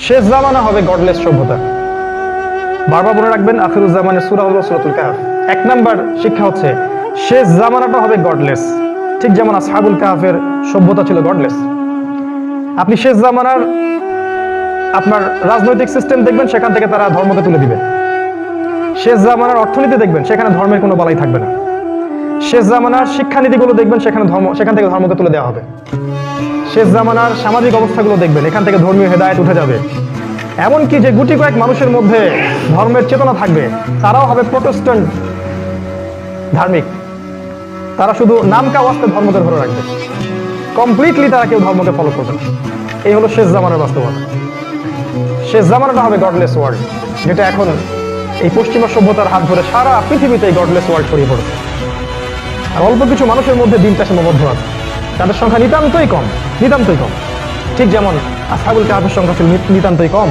শেষ জামানা হবে গডলেস সভ্যতা। বারবার মনে রাখবেন, আখিরুজ জামানের সূরা হলো সূরাতুল কাহফ। এক নাম্বার শিক্ষা হচ্ছে শেষ জামানাটা হবে গডলেস, ঠিক যেমন আসহাবুল কাহফের সভ্যতা ছিল গডলেস। আপনি শেষ জামানার আপনার রাজনৈতিক সিস্টেম দেখবেন, সেখান থেকে তারা ধর্মকে তুলে দিবে। শেষ জামানার অর্থনীতি দেখবেন, সেখানে ধর্মের কোনো বালাই থাকবে না। শেষ জামানার শিক্ষানীতিগুলো দেখবেন, সেখান থেকে ধর্মকে তুলে দেওয়া হবে। শেষ জামানার সামাজিক অবস্থাগুলো দেখবেন, এখান থেকে ধর্মীয় হেদায়েত উঠে যাবে। এমনকি যে গুটি কয়েক মানুষের মধ্যে ধর্মের চেতনা থাকবে, তারাও হবে প্রোটেস্ট্যান্ট ধার্মিক। তারা শুধু নামকা ওয়াস্তে ধর্মকে ধরে রাখবে, কমপ্লিটলি তারা কেউ ধর্মকে ফলো করবে না। এই হলো শেষ জামানার বাস্তবতা। শেষ জামানাটা হবে গডলেস ওয়ার্ল্ড, যেটা এখন এই পশ্চিমা সভ্যতার হাত ধরে সারা পৃথিবীতে এই গডলেস ওয়ার্ল্ড ছড়িয়ে পড়েছে। আর অল্প কিছু মানুষের মধ্যে দিনটা সীমাবদ্ধ আছে, তাদের সংখ্যা নিতান্তই কম, নিতান্তই কম। ঠিক যেমন আসহাবুল কাহফের সংখ্যা ছিল নিতান্তই কম।